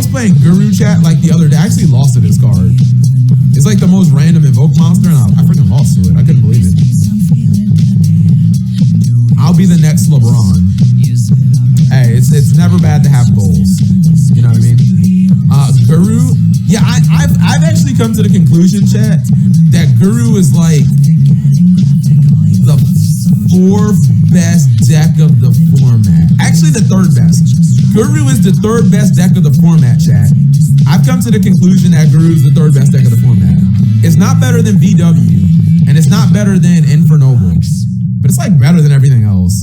was playing Guru chat like the other day. I actually lost to this card. It's like the most random invoke monster, and I freaking lost to it. I couldn't believe it. I'll be the next LeBron. Hey, it's never bad to have goals. You know what I mean? Guru, yeah, I've actually come to the conclusion, chat, that Guru is like the fourth best deck of the format. Actually, the third best. Guru is the third best deck of the format, chat. I've come to the conclusion that Guru is the third best deck of the format. It's not better than VW, and it's not better than Infernoble, but it's like better than everything else.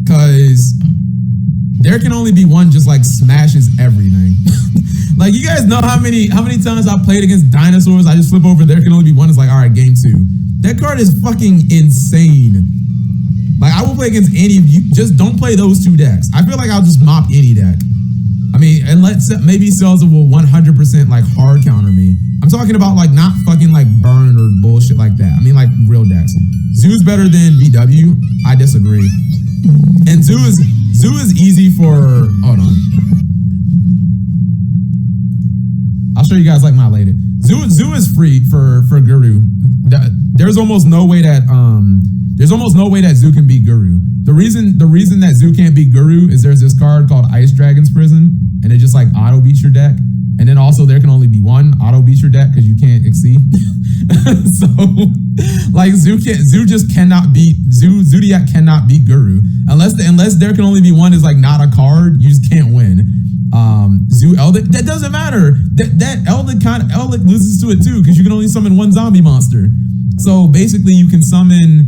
Cause there can only be one just like smashes everything. Like, you guys know how many times I played against dinosaurs, I just flip over there can only be one. It's like, all right, game 2. That card is fucking insane. Like, I will play against any of you. Just don't play those 2 decks. I feel like I'll just mop any deck. I mean, unless maybe Celsa will 100% like hard counter me. I'm talking about like not fucking like burn or bullshit like that. I mean like real decks. Zoo's better than VW. I disagree. And Zoo is easy for. Hold on. I'll show you guys like my latest. Zoo is free for Guru. There's almost no way that Zoo can beat Guru. The reason that Zoo can't beat Guru is there's this card called Ice Dragon's Prison, and it just like auto beats your deck. And then also there can only be one auto beat your deck because you can't exceed. So like Zodiac cannot beat Guru unless there can only be one is like not a card. You just can't win. Zoo Eldritch, that doesn't matter. That Eldritch loses to it too because you can only summon one zombie monster. So basically you can summon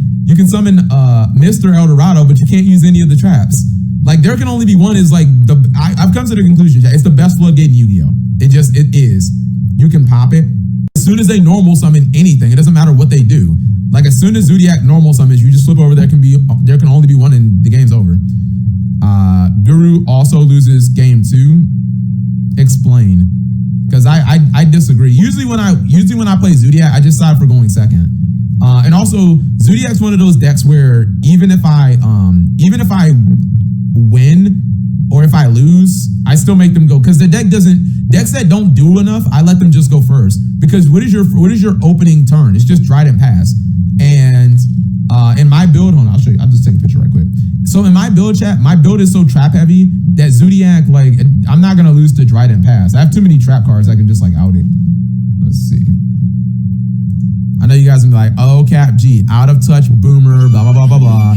Mr. Eldorado, but you can't use any of the traps. Like there can only be one is like I've come to the conclusion, it's the best floodgate in Yu-Gi-Oh! It is. You can pop it. As soon as they normal summon anything, it doesn't matter what they do. Like as soon as Zodiac normal summons, you just flip over, there can only be one and the game's over. Guru also loses game 2. Explain. Because I disagree. Usually when I play Zodiac, I just decide for going second. And also Zodiac's one of those decks where even if I win or if I lose, I still make them go because the decks that don't do enough, I let them just go first. Because what is your opening turn? It's just Trident Pass. And in my build, hold on, I'll show you. I'll just take a picture right quick. So in my build chat, my build is so trap heavy that Zodiac, like, I'm not gonna lose to Trident Pass. I have too many trap cards I can just like out it. Let's see. I know you guys will be like, oh, Cap G, out of touch, boomer, blah, blah, blah, blah, blah.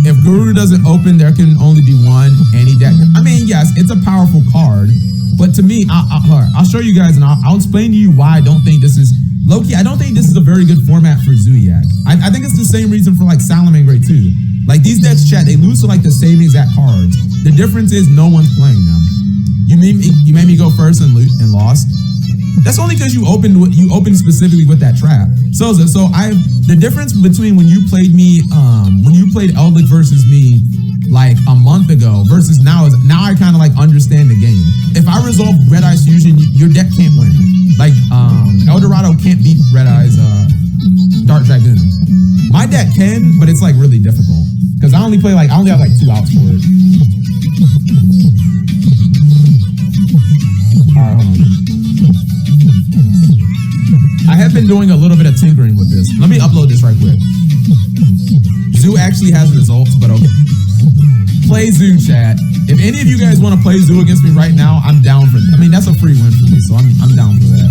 If Guru doesn't open, there can only be one, any deck. I mean, yes, it's a powerful card, but to me, I'll show you guys and I'll explain to you why I don't think this is, low-key, I don't think this is a very good format for Zodiac. I think it's the same reason for like Salamangreat too. Like these decks, chat, they lose to like the same exact cards. The difference is no one's playing them. You made me go first and lost. That's only because you opened specifically with that trap. So the difference between when you played Eldritch versus me like a month ago versus now is now I kind of like understand the game. If I resolve Red Eye's Fusion, your deck can't win. Like Eldorado can't beat Red Eye's Dark Dragoon. My deck can, but it's like really difficult because I only have like 2 outs for it. All right, hold on. I have been doing a little bit of tinkering with this. Let me upload this right quick. Zoo actually has results, but okay. Play Zoo, chat. If any of you guys want to play Zoo against me right now, I'm down for that. I mean, that's a free win for me, so I'm down for that.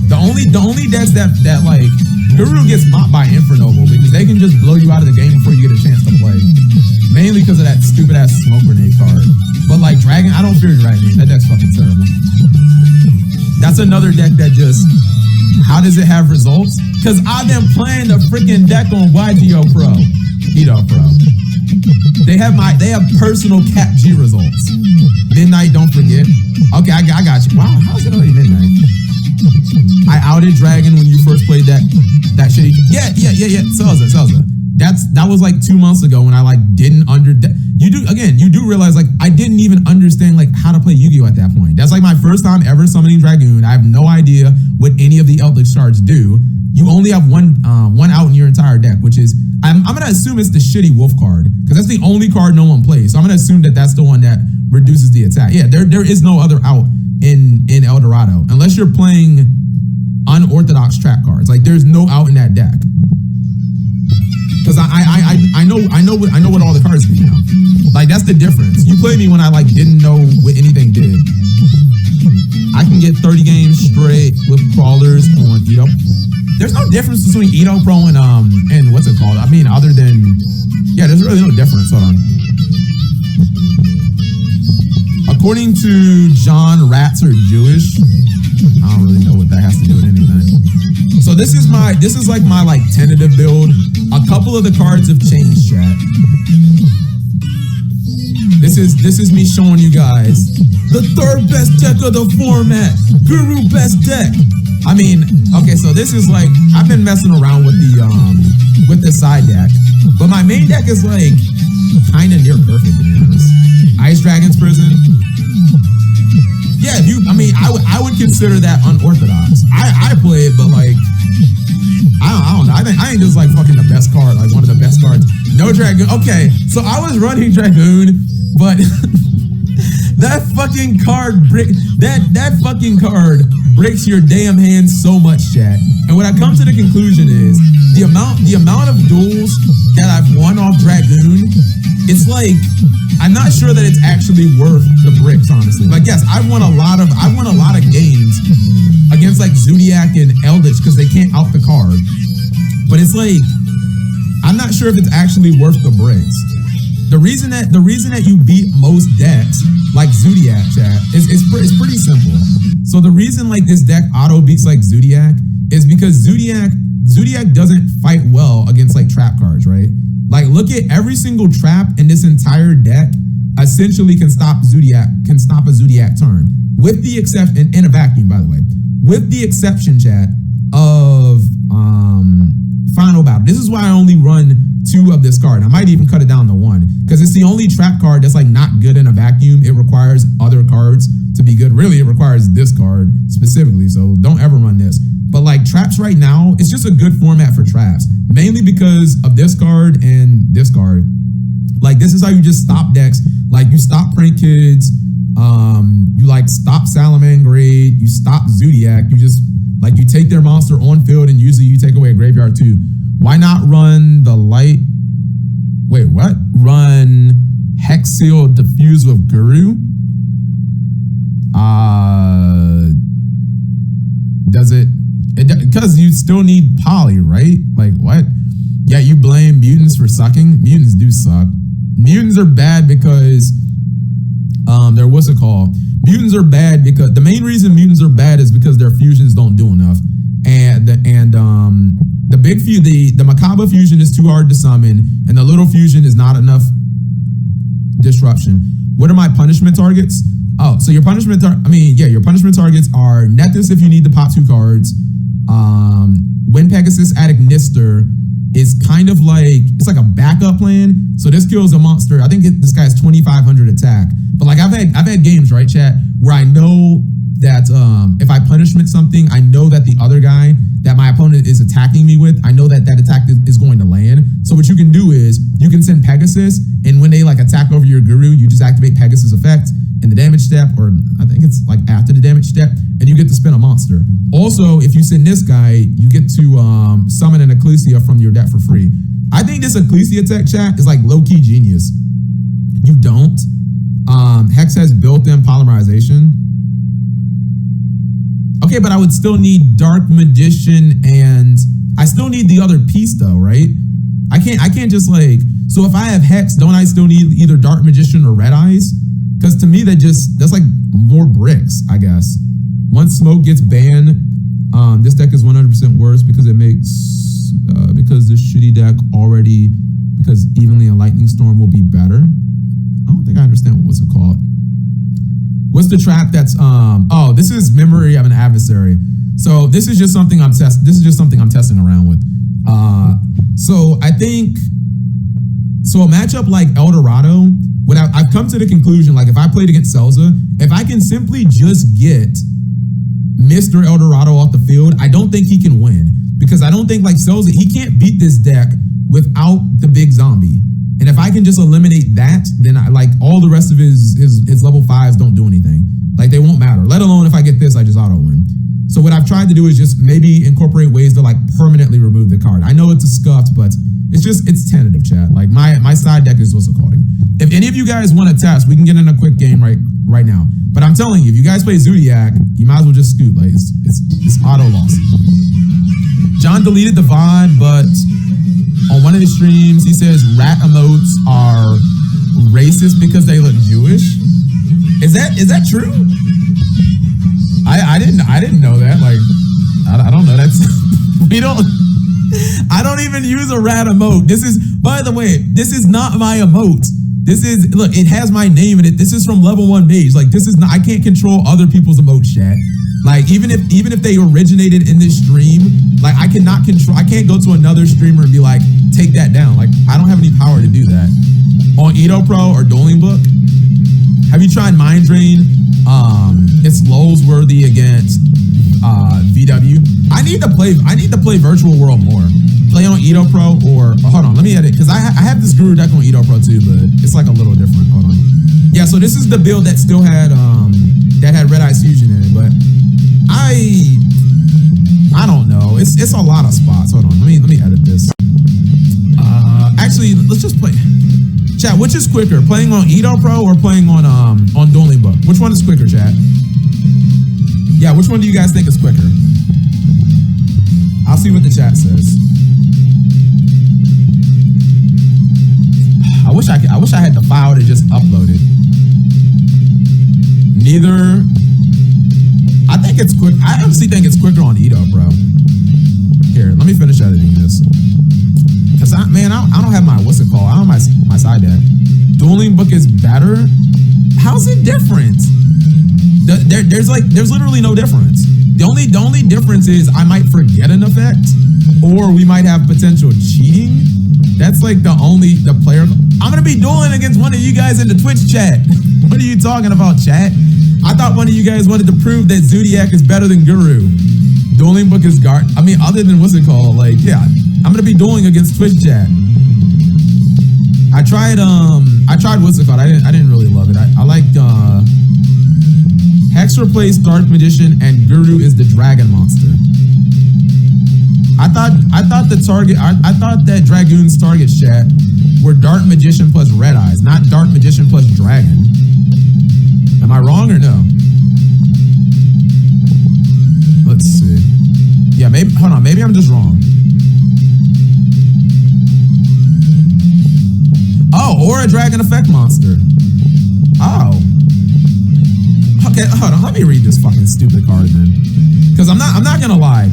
The only decks that like Guru gets mopped by Infernoble because they can just blow you out of the game before you get a chance to play. Mainly because of that stupid ass smoke grenade card. But like Dragon, I don't fear Dragon. That deck's fucking terrible. That's another deck that just. How does it have results? Because I've been playing the freaking deck on YGO Pro. Edo Pro. They have personal Cap G results. Midnight, don't forget. Okay, I got you. Wow, how is it already midnight? I outed Dragon when you first played that shitty. Yeah. Celsa. That was like 2 months ago when I like didn't you do realize like I didn't even understand like how to play Yu-Gi-Oh at that point. That's like my first time ever summoning Dragoon. I have no idea what any of the Eldritch shards do. You only have one out in your entire deck, which is I'm gonna assume it's the shitty wolf card because that's the only card no one plays. So I'm gonna assume that that's the one that reduces the attack. Yeah, there is no other out in El Dorado unless you're playing unorthodox trap cards. Like there's no out in that deck. Because I know what all the cards do now. Like that's the difference. You played me when I like didn't know what anything did. I can get 30 games straight with crawlers on Edo. There's no difference between Edo Pro and what's it called? I mean, other than there's really no difference. Hold on. According to John, rats are Jewish. I don't really know what that has to do with anything. So this is like my like tentative build. A couple of the cards have changed, chat. This is me showing you guys the third best deck of the format. Guru best deck. I mean, okay, so this is like I've been messing around with the side deck, but my main deck is like kind of near perfect to be honest. Ice Dragon's Prison. Yeah, I would consider that unorthodox. I play it, but like I don't know. I think this is like fucking the best card, like one of the best cards. No Dragoon. Okay, so I was running Dragoon, but that fucking card that fucking card breaks your damn hand so much, chat. And what I come to the conclusion is the amount of duels that I've won off Dragoon, it's like I'm not sure that it's actually worth the bricks, honestly. Like, yes, I've won a lot of games against like Zodiac and Eldritch because they can't out the card. But it's like I'm not sure if it's actually worth the bricks. The reason that you beat most decks like Zodiac, chat, is pretty simple. So the reason like this deck auto beats like Zodiac is because Zodiac doesn't fight well against like trap cards, right? Like look at every single trap in this entire deck essentially can stop a Zodiac turn. With the exception in a vacuum, by the way. With the exception, chat, of Final Battle. This is why I only run 2 of this card. I might even cut it down to 1 because it's the only trap card that's like not good in a vacuum. It requires other cards to be good. Really, it requires this card specifically. So don't ever run this. But like traps right now, it's just a good format for traps, mainly because of this card and this card. Like this is how you just stop decks. Like you stop Prank Kids, you like stop Salamangreat, you stop Zodiac. You just like you take their monster on field and usually you take away a graveyard too. Why not run the light? Wait, what? Run Hexseal Diffuse with Guru? Does it? Because you still need poly, right? Like what? Yeah, you blame mutants for sucking. Mutants do suck. Mutants are bad because they're what's it called? Mutants are bad because the main reason mutants are bad is because their fusions don't do enough. And the big the Macabre fusion is too hard to summon, and the little fusion is not enough disruption. What are my punishment targets? Oh, so your punishment targets are Nethys if you need to pop 2 cards. When Pegasus at Ignister is kind of like it's like a backup plan. So this kills a monster. I think this guy has 2,500 attack. But like I've had games, right, chat, where I know that if I punishment something, I know that the other guy that my opponent is attacking me with, I know that attack is going to land. So what you can do is you can send Pegasus, and when they like attack over your Guru, you just activate Pegasus effect in the damage step, or I think it's like after the damage step, and you get to spin a monster. Also, if you send this guy, you get to summon an Ecclesia from your deck for free. I think this Ecclesia tech, chat, is like low-key genius. You don't. Hex has built-in polymerization. Okay, but I would still need Dark Magician, and I still need the other piece though, right? I can't just like, so if I have Hex, don't I still need either Dark Magician or Red Eyes? Because to me, that's like more bricks, I guess. Once Smoke gets banned, this deck is 100% worse because it makes, because this shitty deck already, because Evenly and Lightning Storm will be better. I don't think I understand what's it called. What's the trap that's oh, this is Memory of an Adversary. So this is just something I'm testing around with. So I think so a matchup like El Dorado, I've come to the conclusion, like if I played against Selza, if I can simply just get Mr. El Dorado off the field, I don't think he can win. Because I don't think like Selza, he can't beat this deck without the big zombie. And if I can just eliminate that, then I like all the rest of his level 5s don't do anything. Like they won't matter, let alone tried to do is just maybe incorporate ways to like permanently remove the card. I know it's a scuffed, but it's tentative, chat. Like my side deck is what's it called. If any of you guys want to test, we can get in a quick game right now. But I'm telling you, if you guys play Zodiac, you might as well just scoop. Like it's auto loss. John deleted the VOD, but on one of his streams, he says rat emotes are racist because they look Jewish. Is that true? I didn't know that. Like I don't know. I don't even use a rat emote. This is, by the way, this is not my emote. Look, it has my name in it. This is from level 1 mage. Like this is not, I can't control other people's emote, chat. Like even if they originated in this stream, like I can't go to another streamer and be like, take that down. Like I don't have any power to do that. On Edo Pro or Dueling Book, have you tried Mind Drain? It's Lowe's worthy against VW. I need to play Virtual World more. Play on Edo Pro or hold on, let me edit because I have this Guru deck on Edo Pro too, but it's like a little different. Hold on. Yeah, so this is the build that still had Red Eyes Fusion in it, but I don't know. It's a lot of spots. Hold on, let me edit this. Actually, let's just play. Chat, which is quicker, playing on Edo Pro or playing on Dueling Book? Which one is quicker, chat? Yeah, which one do you guys think is quicker? I'll see what the chat says. I wish I had the file to just upload it. Neither. I think it's quick. I honestly think it's quicker on Edo, bro. Here, let me finish editing this. Cause I don't have my what's it called? I don't have my side deck. Dueling Book is better. How's it different? There's literally no difference. The only difference is I might forget an effect, or we might have potential cheating. That's like the player. I'm gonna be dueling against one of you guys in the Twitch chat. What are you talking about, chat? I thought one of you guys wanted to prove that Zodiac is better than Guru. Dueling Book is other than what's it called? Like, yeah, I'm gonna be dueling against Twitch chat. I tried what's it called? I didn't really love it. I liked Hex replaced Dark Magician and Guru is the Dragon Monster. I thought that Dragoon's targets, chat, were Dark Magician plus Red Eyes, not Dark Magician plus Dragon. Am I wrong or no? Let's see. Yeah, maybe hold on, maybe I'm just wrong. Oh, or a Dragon Effect monster. Oh. Okay, hold on. Let me read this fucking stupid card then, because I'm not gonna lie.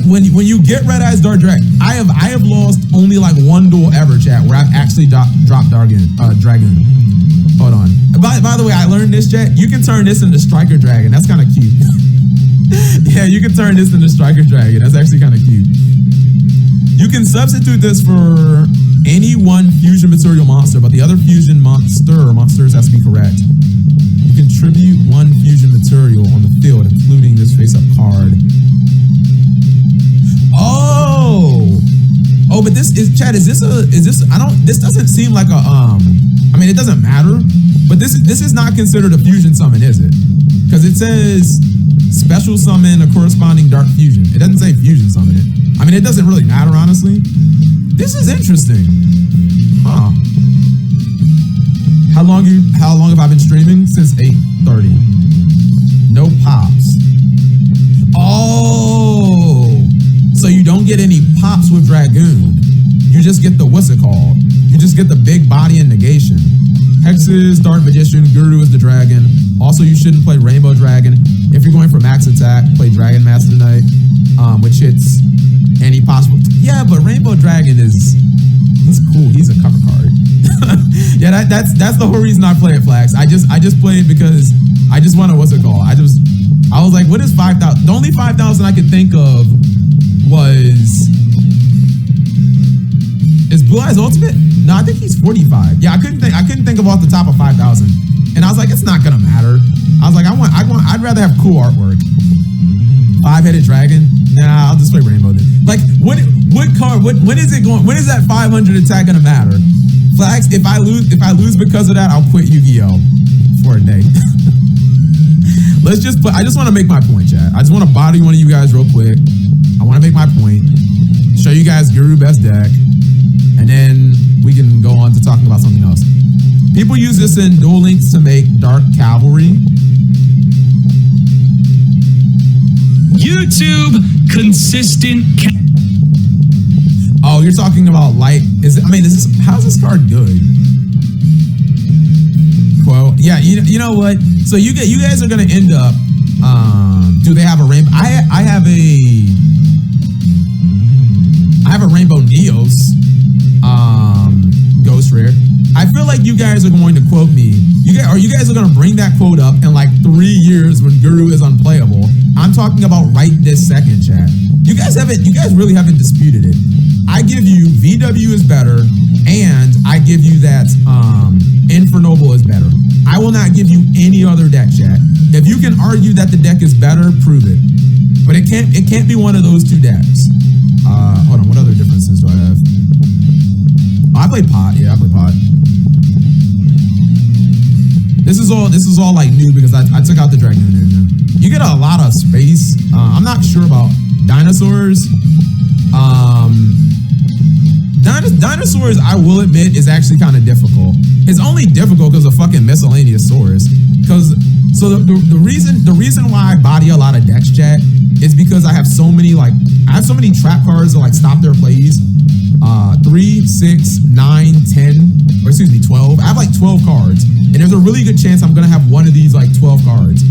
When you get Red Eyes Dark Dragon, I have lost only like one duel ever, chat, where I've actually dropped Dragon. Hold on. By the way, I learned this, chat. You can turn this into Striker Dragon. That's kind of cute. Yeah, you can turn this into Striker Dragon. That's actually kind of cute. You can substitute this for any one fusion material monster, but the other fusion monsters has to be correct. You contribute one fusion material on the field, including this face-up card. Oh, but this is, chat, this doesn't seem like a, I mean, it doesn't matter, but this is not considered a fusion summon, is it? Because it says special summon a corresponding dark fusion. It doesn't say fusion summon it. I mean, it doesn't really matter, honestly. This is interesting. Huh. How long have I been streaming? Since 8:30. No pops. Oh, so you don't get any pops with Dragoon. You just get the, what's it called? You just get the big body and negation. Hexes, Dark Magician, Guru is the Dragon. Also, you shouldn't play Rainbow Dragon. If you're going for max attack, play Dragon Master Knight, which hits any possible. Yeah, but Rainbow Dragon he's cool. He's a cover card. Yeah, that's the whole reason I play it, Flax. I just play it because I just want to, what's it called? I was like, what is 5,000? The only 5,000 I could think of is Blue Eyes Ultimate? No, I think he's 45. Yeah, I couldn't think of off the top of 5,000. And I was like, it's not gonna matter. I was like, I'd rather have cool artwork. 5-headed dragon? Nah, I'll just play Rainbow then. Like, what card? When is it going? When is that 500 attack gonna matter? Flax, if I lose because of that, I'll quit Yu-Gi-Oh for a day. let's just put. I just want to make my point, chat. I just want to body one of you guys real quick. I want to make my point. Show you guys Guru best deck, and then we can go on to talking about something else. People use this in Duel Links to make Dark Cavalry. YouTube consistent. Oh, you're talking about light? Is it? I mean, how's this card good? Well, yeah, you know what? So you guys are gonna end up. Do they have a rainbow? I have a rainbow Neos. Ghost rare. I feel like you guys are going to quote me. You guys are gonna bring that quote up in like 3 years when Guru is unplayable. I'm talking about right this second, chat. You guys really haven't disputed it. I give you VW is better, and I give you that Infernoble is better. I will not give you any other deck, chat. If you can argue that the deck is better, prove it. But it can't be one of those two decks. Hold on, what other differences do I have? I play pot. Yeah, I play pot. This is all like new because I took out the dragon. You get a lot of space. I'm not sure about dinosaurs. Dinosaurs, I will admit, is actually kind of difficult. It's only difficult because of fucking miscellaneous swords. So the reason why I body a lot of decks, chat, is because I have so many trap cards that like stop their plays. 3, 6, 9, 10, or excuse me, 12. I have like 12 cards, and there's a really good chance I'm gonna have one of these like 12 cards.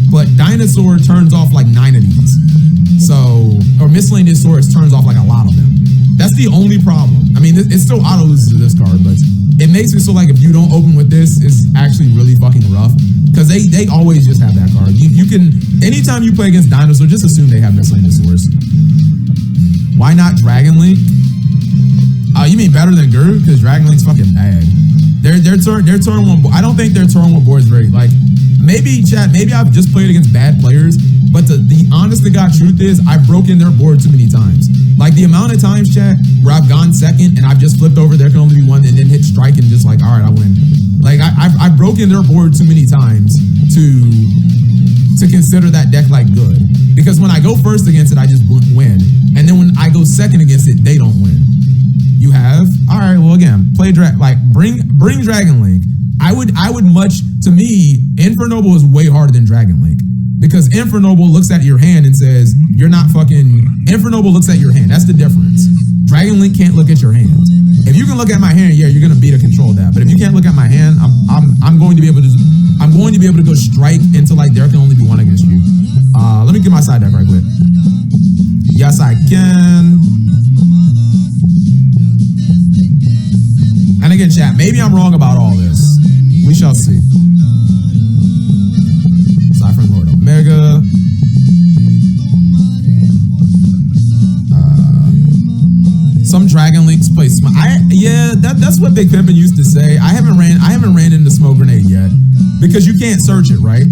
But dinosaur turns off like 9 of these. So, or miscellaneous swords turns off like a lot of them. That's the only problem. I mean, it still auto loses to this card, but it makes me so like if you don't open with this, it's actually really fucking rough. Because they always just have that card. You can, anytime you play against dinosaur, just assume they have miscellaneous swords. Why not Dragon Link? You mean better than Guru? Because Dragon Link's fucking bad. Their turn one. I don't think their turn one board is very like. Maybe chat. Maybe I've just played against bad players. But the honest to God truth is, I've broken their board too many times. Like the amount of times, chat, where I've gone second and I've just flipped over. There can only be one, and then hit strike and just like, all right, I win. Like I've broken their board too many times to consider that deck like good. Because when I go first against it, I just win, and then when I go second against it, they don't win. You have? All right, well again, play bring Dragon Link. I would much, to me, Infernoble is way harder than Dragon Link. Because Infernoble looks at your hand and says, you're not fucking, Infernoble looks at your hand. That's the difference. Dragon Link can't look at your hand. If you can look at my hand, yeah, you're gonna beat a control that. But if you can't look at my hand, I'm going to be able to go strike until like there can only be one against you. Let me get my side deck right quick. Yes, I can. And again, chat, maybe I'm wrong about all this. We shall see. Cypher Lord Omega. Some Dragon Links play smart. Yeah, that's what Big Pimpin used to say. I haven't ran into Smoke Grenade yet because you can't search it, right?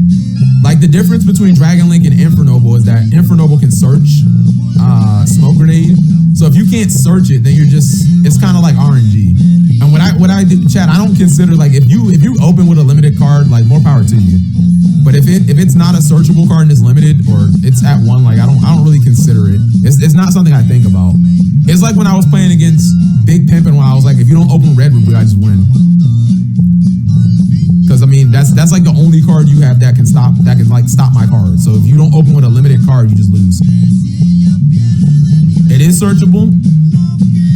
Like the difference between Dragon Link and Infernoble is that Infernoble can search Smoke Grenade. So if you can't search it, then it's kind of like RNG. And what I do, chat, I don't consider like if you open with a limited card, like more power to you. But if it's not a searchable card and it's limited or it's at 1, like I don't really consider it. It's not something I think about. It's like when I was playing against Big Pimpin' when I was like, if you don't open Red Ruby, I just win. Because I mean that's like the only card you have that can stop my card. So if you don't open with a limited card, you just lose. It is searchable.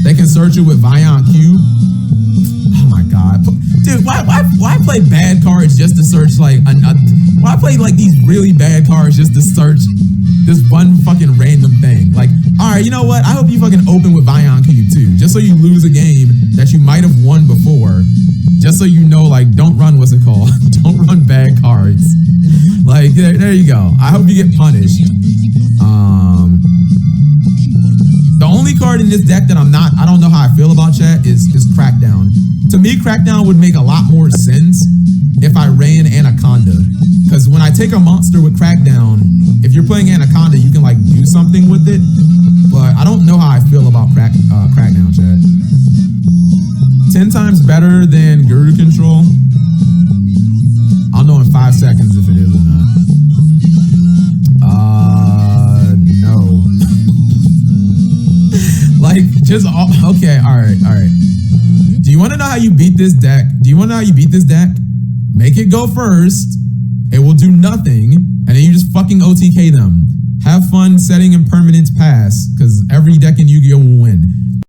They can search it with Viant Q. Oh my god, dude! Why play bad cards just to search like why play like these really bad cards just to search this one fucking random thing? Like, all right, you know what? I hope you fucking open with Viant Q too, just so you lose a game that you might have won before. Just so you know, like, don't run what's it called? Don't run bad cards. Like, there you go. I hope you get punished. The only card in this deck that I don't know how I feel about, chat, is Crackdown. To me, Crackdown would make a lot more sense if I ran Anaconda. Because when I take a monster with Crackdown, if you're playing Anaconda, you can like do something with it. But I don't know how I feel about Crackdown, chat. 10 times better than Guru Control. I'll know in 5 seconds if it is or not. Like, just okay. All right. Do you want to know how you beat this deck? Make it go first. It will do nothing, and then you just fucking OTK them. Have fun setting impermanence pass, because every deck in Yu-Gi-Oh will win.